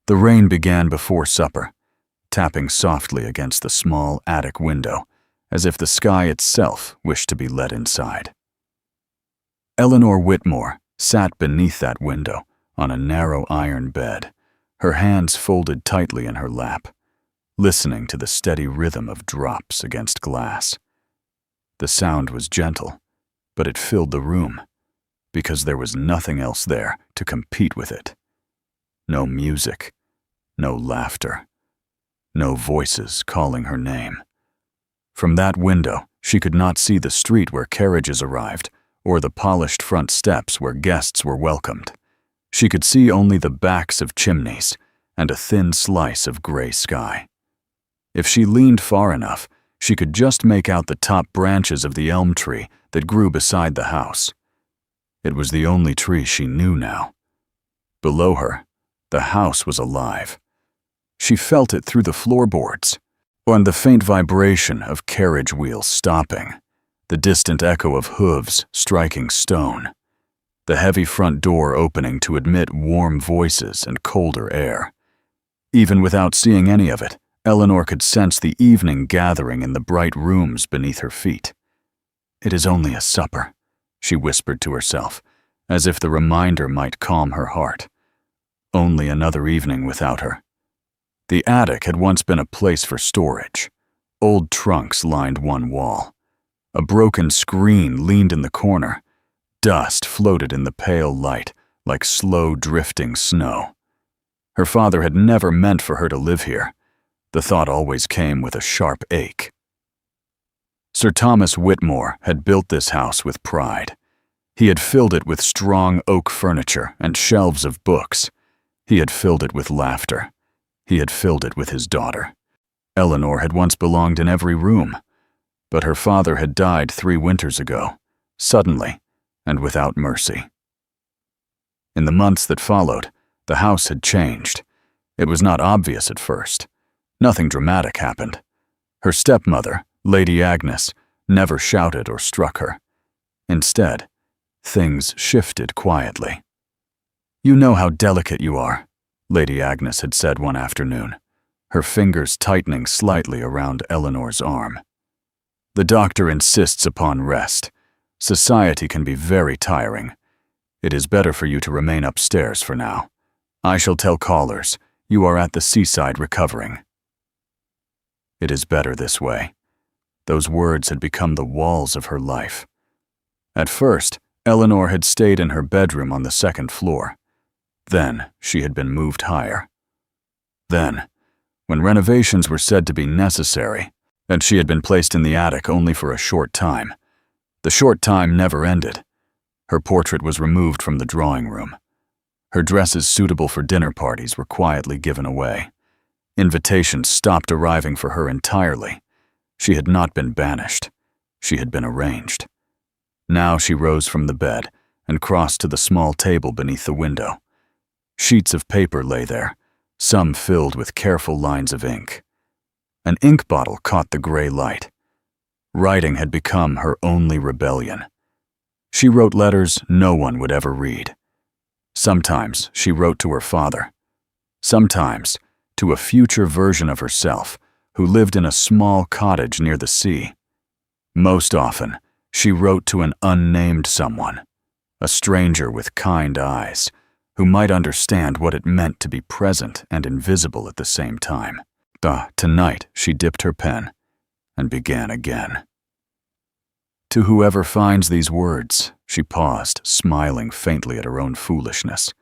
The rain began before supper, tapping softly against the small attic window, as if the sky itself wished to be let inside. Eleanor Whitmore sat beneath that window on a narrow iron bed, her hands folded tightly in her lap, listening to the steady rhythm of drops against glass. The sound was gentle, but it filled the room, because there was nothing else there to compete with it. No music, no laughter, no voices calling her name. From that window, she could not see the street where carriages arrived, or the polished front steps where guests were welcomed. She could see only the backs of chimneys and a thin slice of gray sky. If she leaned far enough, she could just make out the top branches of the elm tree that grew beside the house. It was the only tree she knew now. Below her, the house was alive. She felt it through the floorboards, and the faint vibration of carriage wheels stopping, the distant echo of hooves striking stone, the heavy front door opening to admit warm voices and colder air. Even without seeing any of it, Eleanor could sense the evening gathering in the bright rooms beneath her feet. "It is only a supper," she whispered to herself, as if the reminder might calm her heart. Only another evening without her. The attic had once been a place for storage. Old trunks lined one wall. A broken screen leaned in the corner. Dust floated in the pale light like slow drifting snow. Her father had never meant for her to live here. The thought always came with a sharp ache. Sir Thomas Whitmore had built this house with pride. He had filled it with strong oak furniture and shelves of books. He had filled it with laughter. He had filled it with his daughter. Eleanor had once belonged in every room, but her father had died 3 winters ago, suddenly and without mercy. In the months that followed, the house had changed. It was not obvious at first. Nothing dramatic happened. Her stepmother, Lady Agnes, never shouted or struck her. Instead, things shifted quietly. "You know how delicate you are," Lady Agnes had said one afternoon, her fingers tightening slightly around Eleanor's arm. "The doctor insists upon rest. Society can be very tiring. It is better for you to remain upstairs for now. I shall tell callers you are at the seaside recovering." It is better this way. Those words had become the walls of her life. At first, Eleanor had stayed in her bedroom on the 2nd floor. Then she had been moved higher. Then, when renovations were said to be necessary, and she had been placed in the attic only for a short time, the short time never ended. Her portrait was removed from the drawing room. Her dresses suitable for dinner parties were quietly given away. Invitations stopped arriving for her entirely. She had not been banished. She had been arranged. Now she rose from the bed and crossed to the small table beneath the window. Sheets of paper lay there, some filled with careful lines of ink. An ink bottle caught the gray light. Writing had become her only rebellion. She wrote letters no one would ever read. Sometimes she wrote to her father. Sometimes to a future version of herself who lived in a small cottage near the sea. Most often, she wrote to an unnamed someone, a stranger with kind eyes, who might understand what it meant to be present and invisible at the same time. Tonight, she dipped her pen and began again. To whoever finds these words, she paused, smiling faintly at her own foolishness.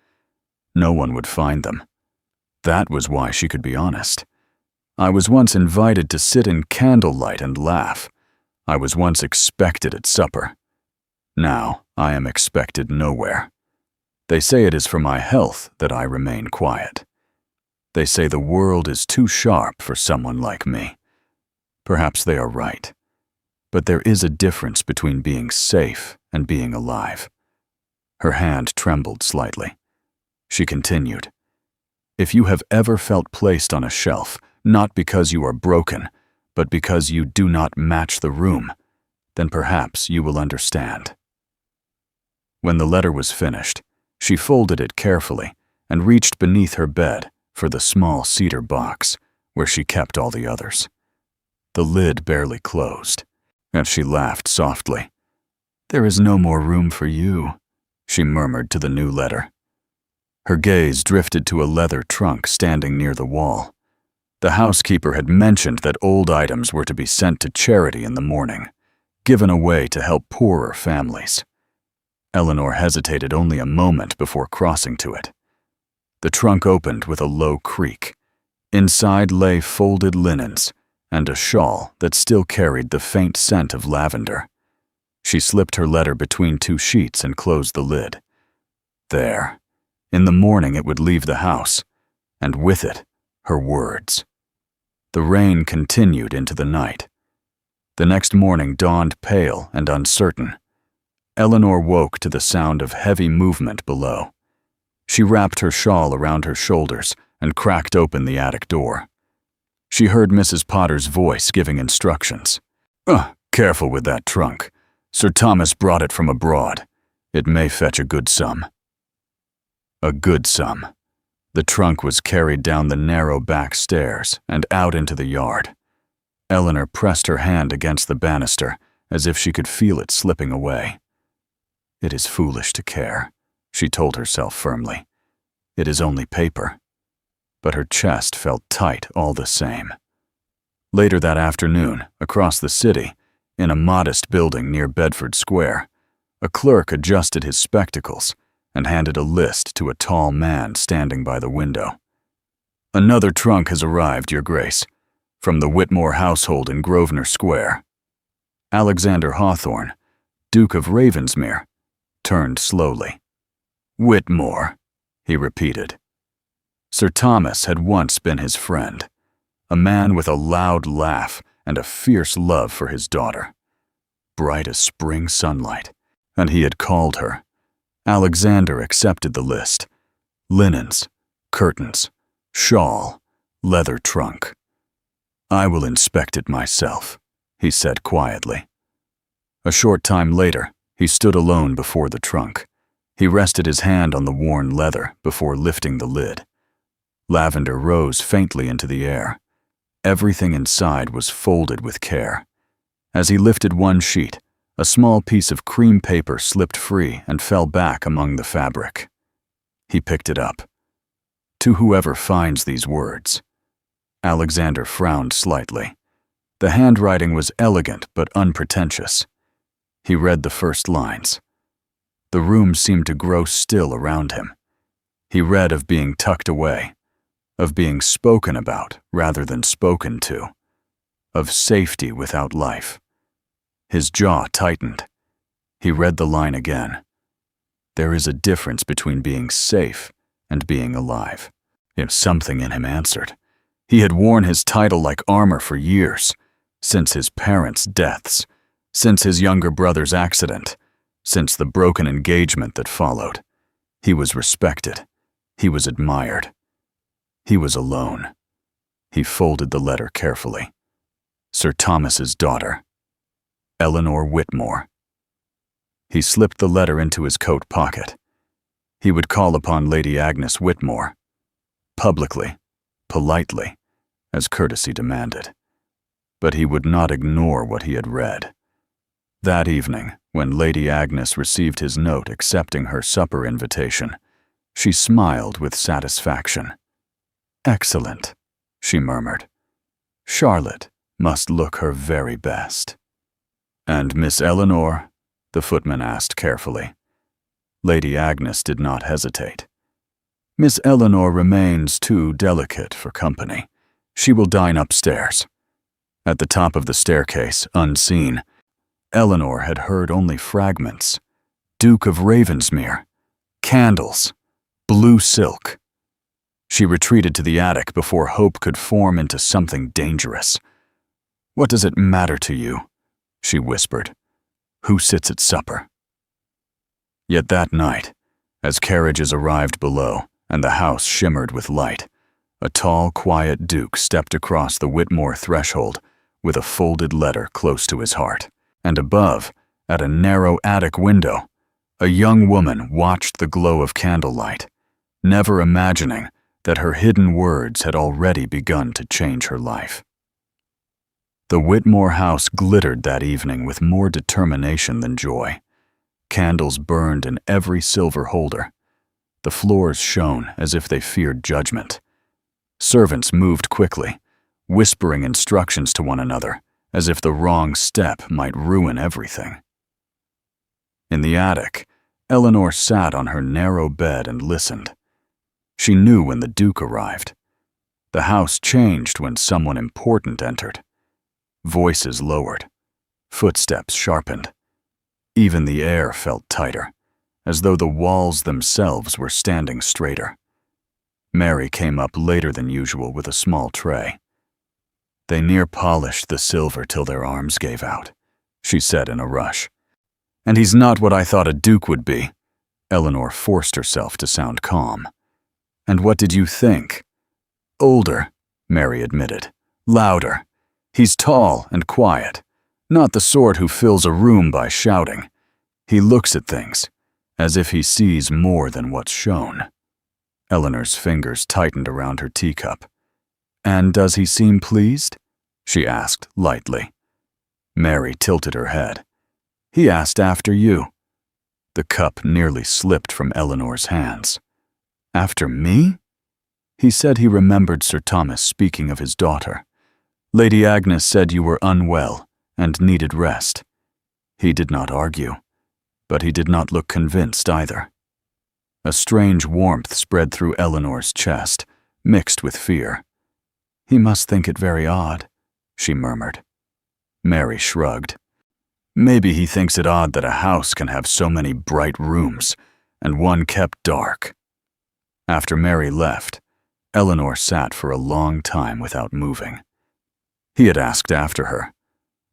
No one would find them. That was why she could be honest. I was once invited to sit in candlelight and laugh. I was once expected at supper. Now I am expected nowhere. They say it is for my health that I remain quiet. They say the world is too sharp for someone like me. Perhaps they are right. But there is a difference between being safe and being alive. Her hand trembled slightly. She continued, "If you have ever felt placed on a shelf, not because you are broken, but because you do not match the room, then perhaps you will understand." When the letter was finished, she folded it carefully and reached beneath her bed for the small cedar box where she kept all the others. The lid barely closed, and she laughed softly. "There is no more room for you," she murmured to the new letter. Her gaze drifted to a leather trunk standing near the wall. The housekeeper had mentioned that old items were to be sent to charity in the morning, given away to help poorer families. Eleanor hesitated only a moment before crossing to it. The trunk opened with a low creak. Inside lay folded linens and a shawl that still carried the faint scent of lavender. She slipped her letter between two sheets and closed the lid. There. In the morning it would leave the house, and with it, her words. The rain continued into the night. The next morning dawned pale and uncertain. Eleanor woke to the sound of heavy movement below. She wrapped her shawl around her shoulders and cracked open the attic door. She heard Mrs. Potter's voice giving instructions. Careful with that trunk. Sir Thomas brought it from abroad. It may fetch a good sum." A good sum. The trunk was carried down the narrow back stairs and out into the yard. Eleanor pressed her hand against the banister as if she could feel it slipping away. "It is foolish to care," she told herself firmly. "It is only paper." But her chest felt tight all the same. Later that afternoon, across the city, in a modest building near Bedford Square, a clerk adjusted his spectacles and handed a list to a tall man standing by the window. "Another trunk has arrived, Your Grace, from the Whitmore household in Grosvenor Square." Alexander Hawthorne, Duke of Ravensmere, turned slowly. "Whitmore," he repeated. Sir Thomas had once been his friend, a man with a loud laugh and a fierce love for his daughter. Bright as spring sunlight, and he had called her. Alexander accepted the list. Linens, curtains, shawl, leather trunk. "I will inspect it myself," he said quietly. A short time later, he stood alone before the trunk. He rested his hand on the worn leather before lifting the lid. Lavender rose faintly into the air. Everything inside was folded with care. As he lifted one sheet, a small piece of cream paper slipped free and fell back among the fabric. He picked it up. "To whoever finds these words." Alexander frowned slightly. The handwriting was elegant but unpretentious. He read the first lines. The room seemed to grow still around him. He read of being tucked away, of being spoken about rather than spoken to, of safety without life. His jaw tightened. He read the line again. There is a difference between being safe and being alive. If something in him answered. He had worn his title like armor for years, since his parents' deaths, since his younger brother's accident, since the broken engagement that followed. He was respected. He was admired. He was alone. He folded the letter carefully. Sir Thomas's daughter, Eleanor Whitmore. He slipped the letter into his coat pocket. He would call upon Lady Agnes Whitmore, publicly, politely, as courtesy demanded. But he would not ignore what he had read. That evening, when Lady Agnes received his note accepting her supper invitation, she smiled with satisfaction. "Excellent," she murmured. "Charlotte must look her very best." "And Miss Eleanor?" the footman asked carefully. Lady Agnes did not hesitate. "Miss Eleanor remains too delicate for company. She will dine upstairs." At the top of the staircase, unseen, Eleanor had heard only fragments. Duke of Ravensmere, candles, blue silk. She retreated to the attic before hope could form into something dangerous. "What does it matter to you?" she whispered. "Who sits at supper?" Yet that night, as carriages arrived below and the house shimmered with light, a tall, quiet Duke stepped across the Whitmore threshold with a folded letter close to his heart. And above, at a narrow attic window, a young woman watched the glow of candlelight, never imagining that her hidden words had already begun to change her life. The Whitmore house glittered that evening with more determination than joy. Candles burned in every silver holder. The floors shone as if they feared judgment. Servants moved quickly, whispering instructions to one another, as if the wrong step might ruin everything. In the attic, Eleanor sat on her narrow bed and listened. She knew when the Duke arrived. The house changed when someone important entered. Voices lowered. Footsteps sharpened. Even the air felt tighter, as though the walls themselves were standing straighter. Mary came up later than usual with a small tray. "They near polished the silver till their arms gave out," she said in a rush. "And he's not what I thought a duke would be." Eleanor forced herself to sound calm. "And what did you think?" "Older," Mary admitted. "Louder. He's tall and quiet, not the sort who fills a room by shouting. He looks at things, as if he sees more than what's shown." Eleanor's fingers tightened around her teacup. "And does he seem pleased?" she asked lightly. Mary tilted her head. "He asked after you." The cup nearly slipped from Eleanor's hands. "After me?" "He said he remembered Sir Thomas speaking of his daughter. Lady Agnes said you were unwell and needed rest." He did not argue, but he did not look convinced either. A strange warmth spread through Eleanor's chest, mixed with fear. "He must think it very odd," she murmured. Mary shrugged. "Maybe he thinks it odd that a house can have so many bright rooms, and one kept dark." After Mary left, Eleanor sat for a long time without moving. He had asked after her.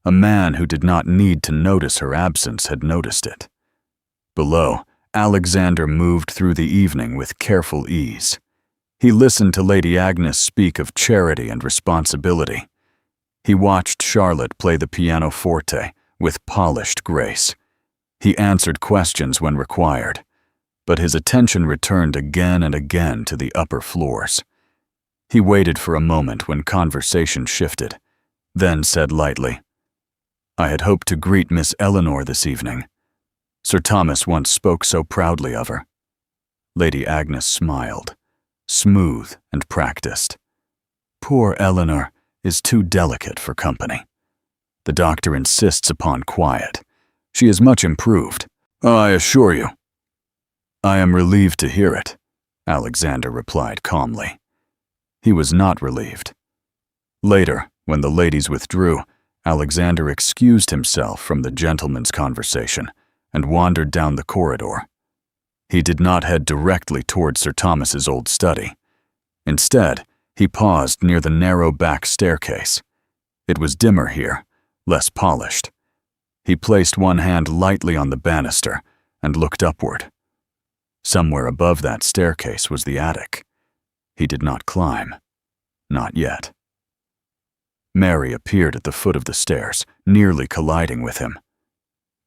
A man who did not need to notice her absence had noticed it. Below, Alexander moved through the evening with careful ease. He listened to Lady Agnes speak of charity and responsibility. He watched Charlotte play the pianoforte with polished grace. He answered questions when required, but his attention returned again and again to the upper floors. He waited for a moment when conversation shifted, then said lightly, "I had hoped to greet Miss Eleanor this evening. Sir Thomas once spoke so proudly of her." Lady Agnes smiled, smooth and practiced. "Poor Eleanor is too delicate for company. The doctor insists upon quiet. She is much improved, I assure you." "I am relieved to hear it," Alexander replied calmly. He was not relieved. Later, when the ladies withdrew, Alexander excused himself from the gentlemen's conversation and wandered down the corridor. He did not head directly toward Sir Thomas's old study. Instead, he paused near the narrow back staircase. It was dimmer here, less polished. He placed one hand lightly on the banister and looked upward. Somewhere above that staircase was the attic. He did not climb. Not yet. Mary appeared at the foot of the stairs, nearly colliding with him.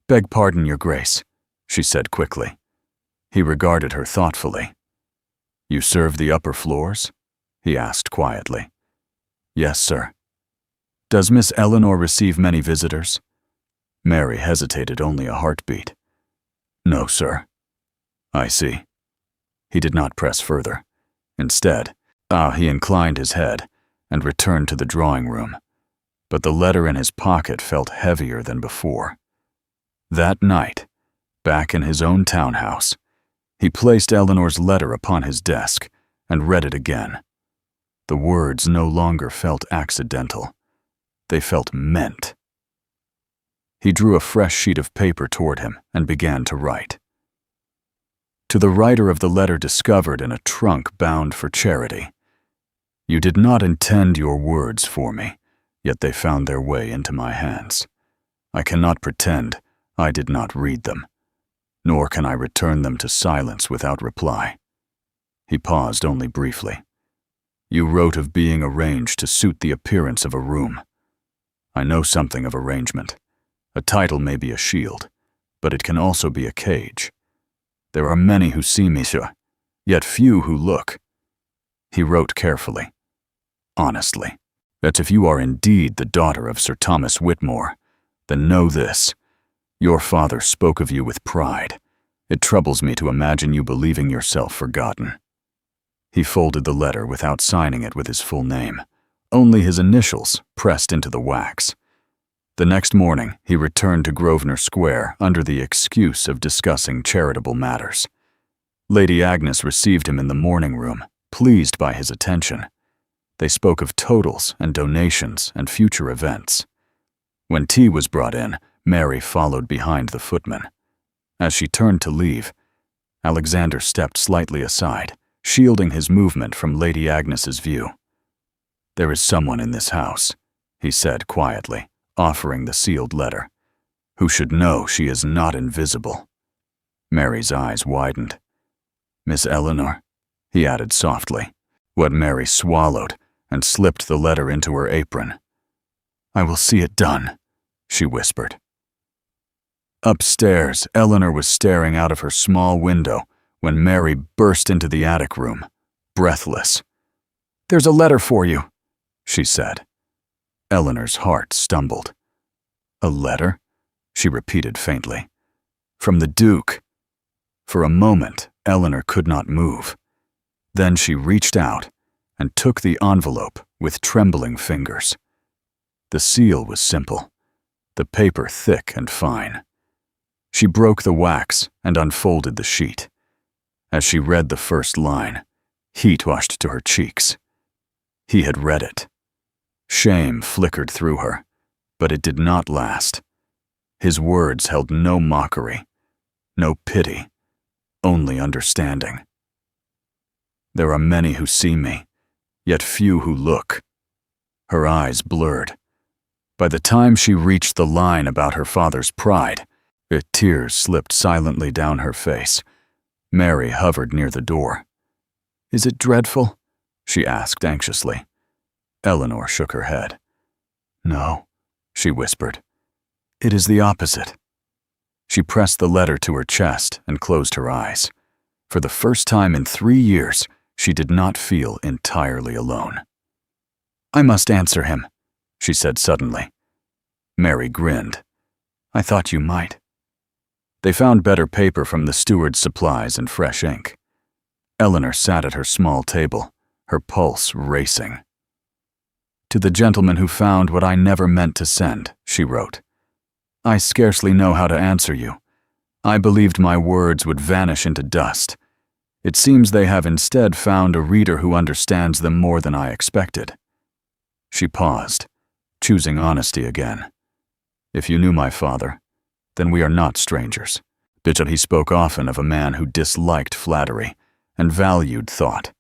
"Beg pardon, Your Grace," she said quickly. He regarded her thoughtfully. "You serve the upper floors?" he asked quietly. "Yes, sir." "Does Miss Eleanor receive many visitors?" Mary hesitated only a heartbeat. "No, sir." "I see." He did not press further. Instead, he inclined his head and returned to the drawing room, but the letter in his pocket felt heavier than before. That night, back in his own townhouse, he placed Eleanor's letter upon his desk and read it again. The words no longer felt accidental. They felt meant. He drew a fresh sheet of paper toward him and began to write. To the writer of the letter discovered in a trunk bound for charity. You did not intend your words for me, yet they found their way into my hands. I cannot pretend I did not read them, nor can I return them to silence without reply. He paused only briefly. You wrote of being arranged to suit the appearance of a room. I know something of arrangement. A title may be a shield, but it can also be a cage. There are many who see me, sir, yet few who look. He wrote carefully, honestly, that if you are indeed the daughter of Sir Thomas Whitmore, then know this. Your father spoke of you with pride. It troubles me to imagine you believing yourself forgotten. He folded the letter without signing it with his full name, only his initials pressed into the wax. The next morning, he returned to Grosvenor Square under the excuse of discussing charitable matters. Lady Agnes received him in the morning room, pleased by his attention. They spoke of totals and donations and future events. When tea was brought in, Mary followed behind the footman. As she turned to leave, Alexander stepped slightly aside, shielding his movement from Lady Agnes's view. "There is someone in this house," he said quietly, offering the sealed letter, "who should know she is not invisible." Mary's eyes widened. "Miss Eleanor," he added softly, what Mary swallowed and slipped the letter into her apron. "I will see it done," she whispered. Upstairs, Eleanor was staring out of her small window when Mary burst into the attic room, breathless. "There's a letter for you," she said. Eleanor's heart stumbled. "A letter?" she repeated faintly. "From the Duke." For a moment, Eleanor could not move. Then she reached out and took the envelope with trembling fingers. The seal was simple, the paper thick and fine. She broke the wax and unfolded the sheet. As she read the first line, heat rushed to her cheeks. He had read it. Shame flickered through her, but it did not last. His words held no mockery, no pity, only understanding. "There are many who see me, yet few who look." Her eyes blurred. By the time she reached the line about her father's pride, tears slipped silently down her face. Mary hovered near the door. "Is it dreadful?" she asked anxiously. Eleanor shook her head. "No," she whispered. "It is the opposite." She pressed the letter to her chest and closed her eyes. For the first time in 3 years, she did not feel entirely alone. "I must answer him," she said suddenly. Mary grinned. "I thought you might." They found better paper from the steward's supplies and fresh ink. Eleanor sat at her small table, her pulse racing. "To the gentleman who found what I never meant to send," she wrote. "I scarcely know how to answer you. I believed my words would vanish into dust. It seems they have instead found a reader who understands them more than I expected." She paused, choosing honesty again. "If you knew my father, then we are not strangers." He spoke often of a man who disliked flattery and valued thought.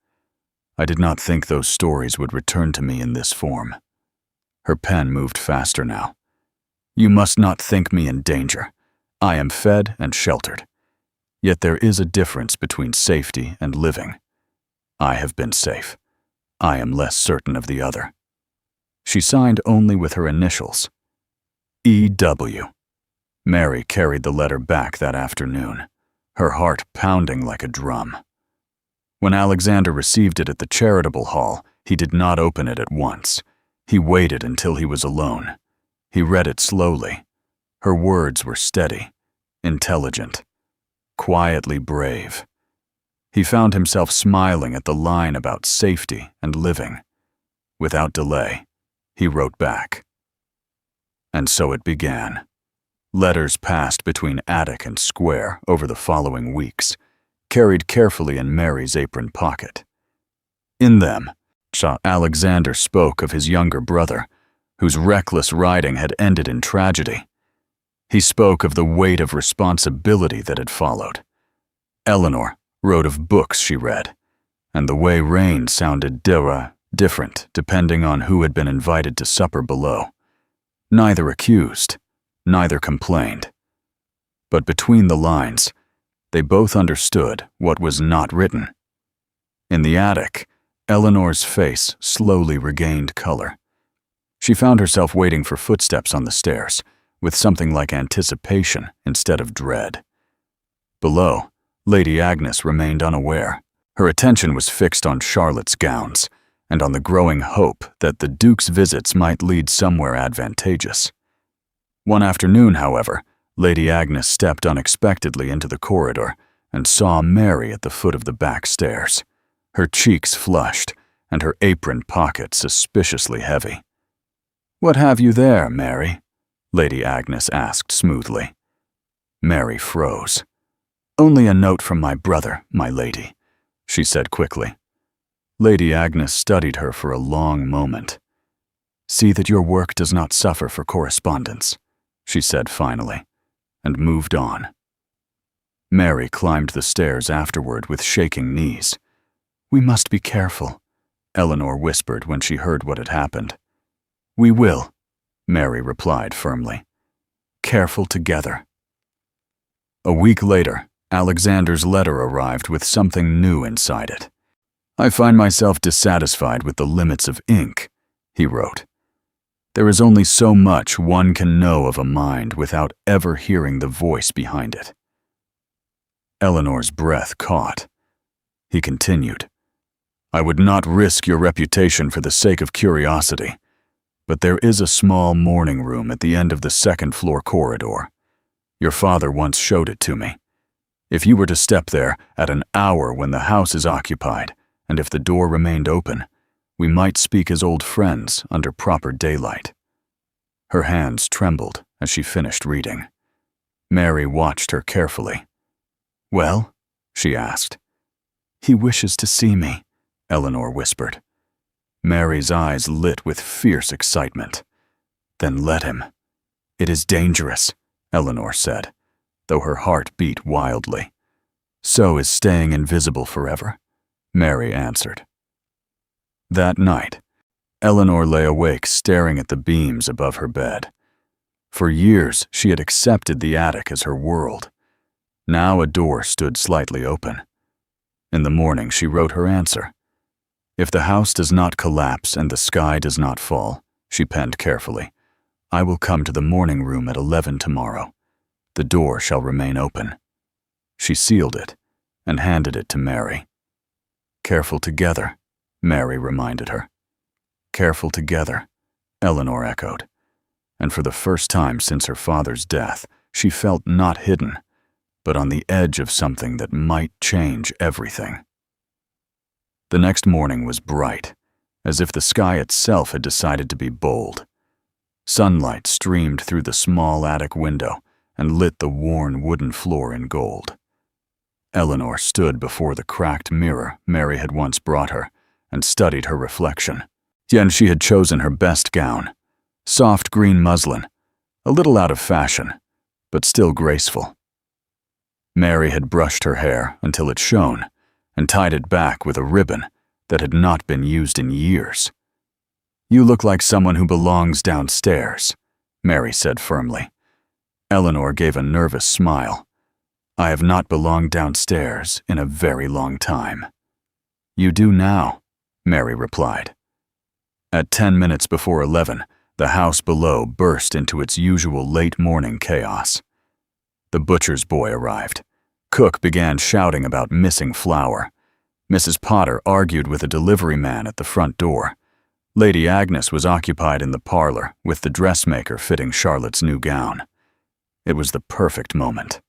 I did not think those stories would return to me in this form. Her pen moved faster now. "You must not think me in danger. I am fed and sheltered. Yet there is a difference between safety and living. I have been safe. I am less certain of the other." She signed only with her initials. E.W. Mary carried the letter back that afternoon, her heart pounding like a drum. When Alexander received it at the charitable hall, he did not open it at once. He waited until he was alone. He read it slowly. Her words were steady, intelligent, quietly brave. He found himself smiling at the line about safety and living. Without delay, he wrote back. And so it began. Letters passed between attic and square over the following weeks, carried carefully in Mary's apron pocket. In them, Alexander spoke of his younger brother, whose reckless riding had ended in tragedy. He spoke of the weight of responsibility that had followed. Eleanor wrote of books she read, and the way rain sounded different depending on who had been invited to supper below. Neither accused, neither complained. But between the lines, they both understood what was not written. In the attic, Eleanor's face slowly regained color. She found herself waiting for footsteps on the stairs, with something like anticipation instead of dread. Below, Lady Agnes remained unaware, Her attention was fixed on Charlotte's gowns and on the growing hope that the Duke's visits might lead somewhere advantageous. One afternoon, however, Lady Agnes stepped unexpectedly into the corridor and saw Mary at the foot of the back stairs, her cheeks flushed and her apron pocket suspiciously heavy. "What have you there, Mary?" Lady Agnes asked smoothly. Mary froze. "Only a note from my brother, my lady," she said quickly. Lady Agnes studied her for a long moment. "See that your work does not suffer for correspondence," she said finally, and moved on. Mary climbed the stairs afterward with shaking knees. "We must be careful," Eleanor whispered when she heard what had happened. "We will," Mary replied firmly. "Careful together." A week later, Alexander's letter arrived with something new inside it. "I find myself dissatisfied with the limits of ink," he wrote. "There is only so much one can know of a mind without ever hearing the voice behind it." Eleanor's breath caught. He continued, "I would not risk your reputation for the sake of curiosity, but there is a small morning room at the end of the second-floor corridor. Your father once showed it to me. If you were to step there at an hour when the house is occupied, and if the door remained open, we might speak as old friends under proper daylight." Her hands trembled as she finished reading. Mary watched her carefully. "Well?" she asked. "He wishes to see me," Eleanor whispered. Mary's eyes lit with fierce excitement. "Then let him." "It is dangerous," Eleanor said, though her heart beat wildly. "So is staying invisible forever," Mary answered. That night, Eleanor lay awake staring at the beams above her bed. For years, she had accepted the attic as her world. Now a door stood slightly open. In the morning, she wrote her answer. "If the house does not collapse and the sky does not fall," she penned carefully, "I will come to the morning room at 11 tomorrow. The door shall remain open." She sealed it and handed it to Mary. "Careful together," Mary reminded her. "Careful together," Eleanor echoed. And for the first time since her father's death, she felt not hidden, but on the edge of something that might change everything. The next morning was bright, as if the sky itself had decided to be bold. Sunlight streamed through the small attic window and lit the worn wooden floor in gold. Eleanor stood before the cracked mirror Mary had once brought her and studied her reflection. Then she had chosen her best gown, soft green muslin, a little out of fashion, but still graceful. Mary had brushed her hair until it shone and tied it back with a ribbon that had not been used in years. "You look like someone who belongs downstairs," Mary said firmly. Eleanor gave a nervous smile. "I have not belonged downstairs in a very long time." "You do now," Mary replied. At 10 minutes before 11, the house below burst into its usual late morning chaos. The butcher's boy arrived. Cook began shouting about missing flour. Mrs. Potter argued with a delivery man at the front door. Lady Agnes was occupied in the parlor with the dressmaker fitting Charlotte's new gown. It was the perfect moment.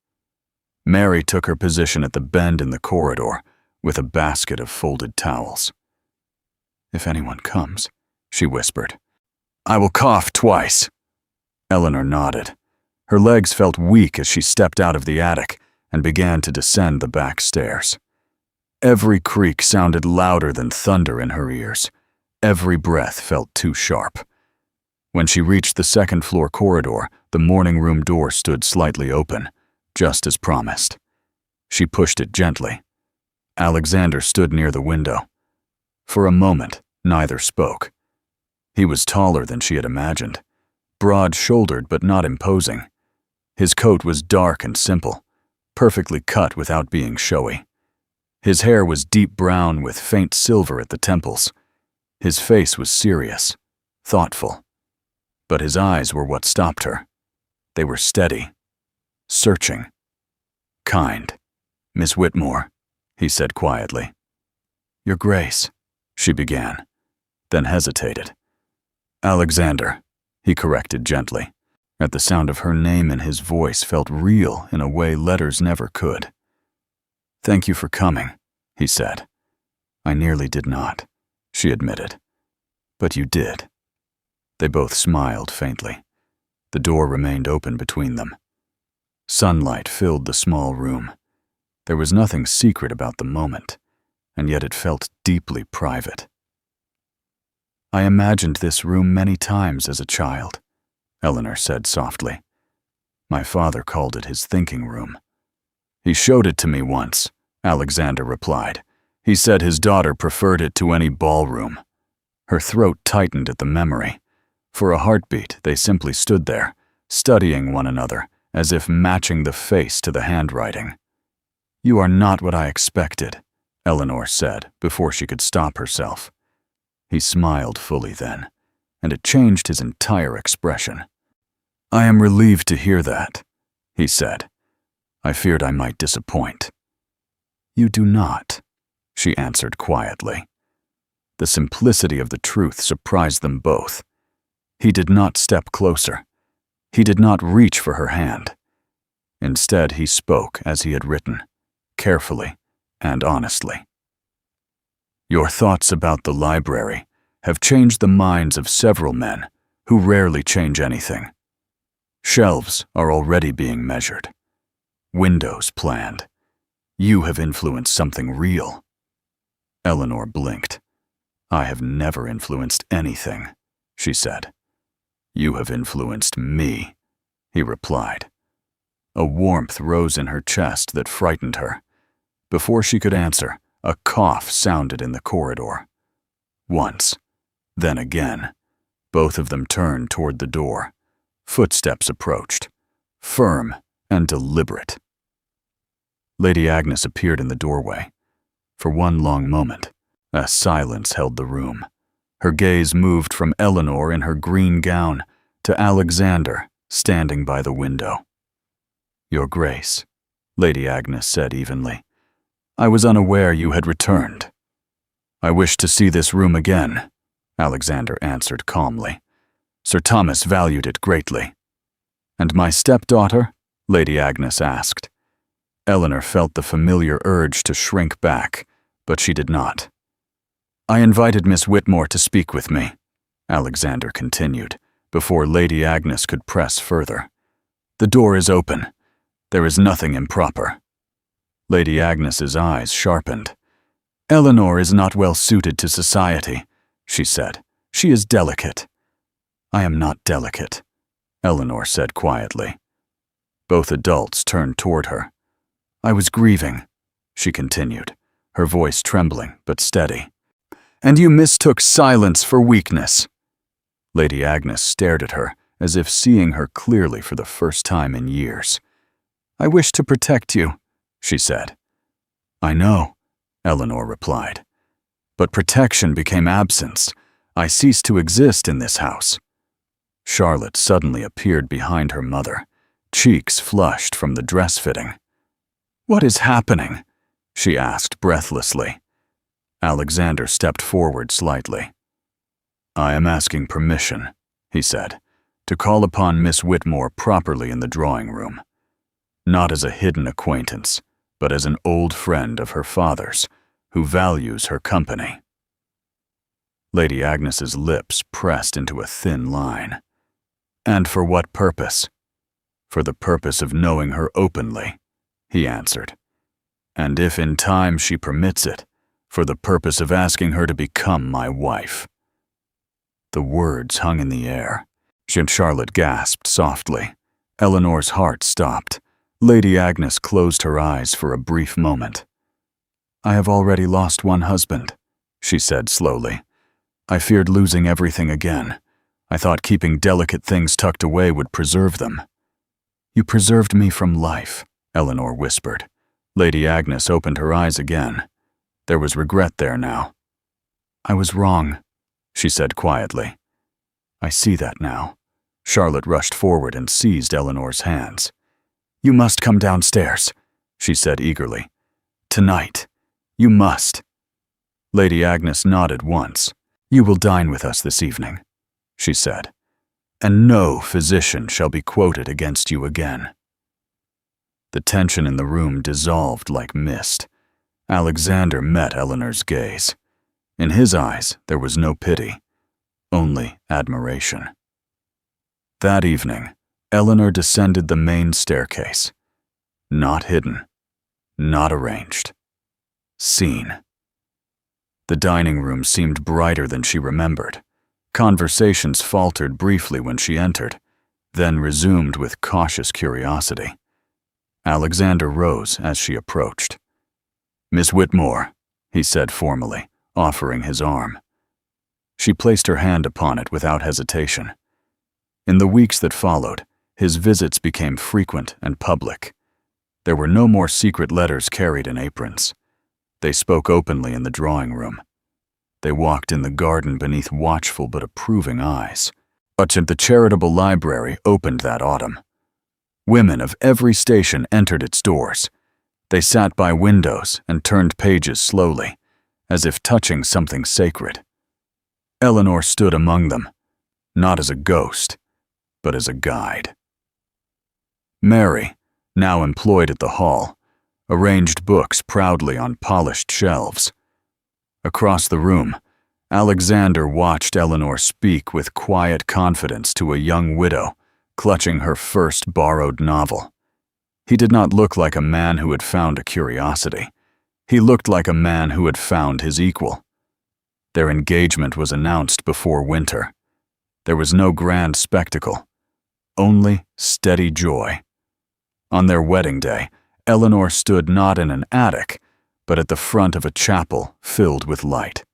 Mary took her position at the bend in the corridor with a basket of folded towels. "If anyone comes," she whispered, "I will cough twice." Eleanor nodded. Her legs felt weak as she stepped out of the attic and began to descend the back stairs. Every creak sounded louder than thunder in her ears. Every breath felt too sharp. When she reached the second-floor corridor, the morning room door stood slightly open, just as promised. She pushed it gently. Alexander stood near the window. For a moment, neither spoke. He was taller than she had imagined, broad-shouldered but not imposing. His coat was dark and simple, perfectly cut without being showy. His hair was deep brown with faint silver at the temples. His face was serious, thoughtful. But his eyes were what stopped her. They were steady, searching. "Kind, Miss Whitmore," he said quietly. "Your Grace," she began, then hesitated. "Alexander," he corrected gently. At the sound of her name in his voice felt real in a way letters never could. "Thank you for coming," he said. "I nearly did not," she admitted. "But you did." They both smiled faintly. The door remained open between them. Sunlight filled the small room. There was nothing secret about the moment, and yet it felt deeply private. "I imagined this room many times as a child," Eleanor said softly. "My father called it his thinking room." "He showed it to me once," Alexander replied. "He said his daughter preferred it to any ballroom." Her throat tightened at the memory. For a heartbeat, they simply stood there, studying one another, as if matching the face to the handwriting. "You are not what I expected," Eleanor said before she could stop herself. He smiled fully then, and it changed his entire expression. "I am relieved to hear that," he said. "I feared I might disappoint." "You do not," she answered quietly. The simplicity of the truth surprised them both. He did not step closer. He did not reach for her hand. Instead, he spoke as he had written, carefully and honestly. "Your thoughts about the library have changed the minds of several men who rarely change anything. Shelves are already being measured. Windows planned. You have influenced something real." Eleanor blinked. "I have never influenced anything," she said. "You have influenced me," he replied. A warmth rose in her chest that frightened her. Before she could answer, a cough sounded in the corridor. Once, then again. Both of them turned toward the door. Footsteps approached, firm and deliberate. Lady Agnes appeared in the doorway. For one long moment, a silence held the room. Her gaze moved from Eleanor in her green gown to Alexander standing by the window. "Your Grace," Lady Agnes said evenly, "I was unaware you had returned." "I wish to see this room again," Alexander answered calmly. "Sir Thomas valued it greatly." "And my stepdaughter?" Lady Agnes asked. Eleanor felt the familiar urge to shrink back, but she did not. "I invited Miss Whitmore to speak with me," Alexander continued, before Lady Agnes could press further. "The door is open. There is nothing improper." Lady Agnes's eyes sharpened. "Eleanor is not well suited to society," she said. "She is delicate." "I am not delicate," Eleanor said quietly. Both adults turned toward her. "I was grieving," she continued, her voice trembling but steady. "And you mistook silence for weakness." Lady Agnes stared at her as if seeing her clearly for the first time in years. "I wish to protect you," she said. "I know," Eleanor replied. "But protection became absence. I ceased to exist in this house." Charlotte suddenly appeared behind her mother, cheeks flushed from the dress fitting. "What is happening?" she asked breathlessly. Alexander stepped forward slightly. "I am asking permission," he said, "to call upon Miss Whitmore properly in the drawing room. Not as a hidden acquaintance, but as an old friend of her father's, who values her company." Lady Agnes's lips pressed into a thin line. "And for what purpose?" "For the purpose of knowing her openly," he answered. "And if in time she permits it, for the purpose of asking her to become my wife." The words hung in the air. Charlotte gasped softly. Eleanor's heart stopped. Lady Agnes closed her eyes for a brief moment. "I have already lost one husband," she said slowly. "I feared losing everything again. I thought keeping delicate things tucked away would preserve them." "You preserved me from life," Eleanor whispered. Lady Agnes opened her eyes again. There was regret there now. "I was wrong," she said quietly. "I see that now." Charlotte rushed forward and seized Eleanor's hands. "You must come downstairs," she said eagerly. "Tonight. You must." Lady Agnes nodded once. "You will dine with us this evening," she said, "and no physician shall be quoted against you again." The tension in the room dissolved like mist. Alexander met Eleanor's gaze. In his eyes, there was no pity, only admiration. That evening, Eleanor descended the main staircase. Not hidden, not arranged. Seen. The dining room seemed brighter than she remembered. Conversations faltered briefly when she entered, then resumed with cautious curiosity. Alexander rose as she approached. "Miss Whitmore," he said formally, offering his arm. She placed her hand upon it without hesitation. In the weeks that followed, his visits became frequent and public. There were no more secret letters carried in aprons. They spoke openly in the drawing room. They walked in the garden beneath watchful but approving eyes. But the charitable library opened that autumn. Women of every station entered its doors. They sat by windows and turned pages slowly, as if touching something sacred. Eleanor stood among them, not as a ghost, but as a guide. Mary, now employed at the hall, arranged books proudly on polished shelves. Across the room, Alexander watched Eleanor speak with quiet confidence to a young widow, clutching her first borrowed novel. He did not look like a man who had found a curiosity. He looked like a man who had found his equal. Their engagement was announced before winter. There was no grand spectacle, only steady joy. On their wedding day, Eleanor stood not in an attic, but at the front of a chapel filled with light.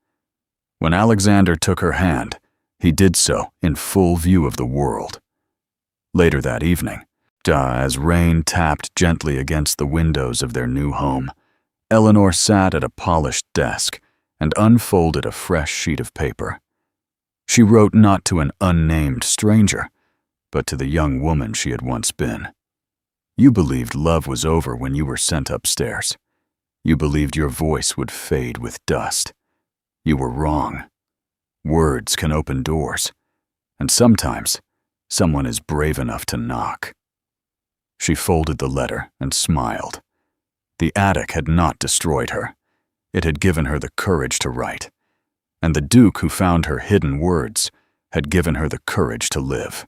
When Alexander took her hand, he did so in full view of the world. Later that evening, as rain tapped gently against the windows of their new home, Eleanor sat at a polished desk and unfolded a fresh sheet of paper. She wrote not to an unnamed stranger, but to the young woman she had once been. You believed love was over when you were sent upstairs. You believed your voice would fade with dust. You were wrong. Words can open doors, and sometimes someone is brave enough to knock. She folded the letter and smiled. The attic had not destroyed her. It had given her the courage to write, and the Duke who found her hidden words had given her the courage to live.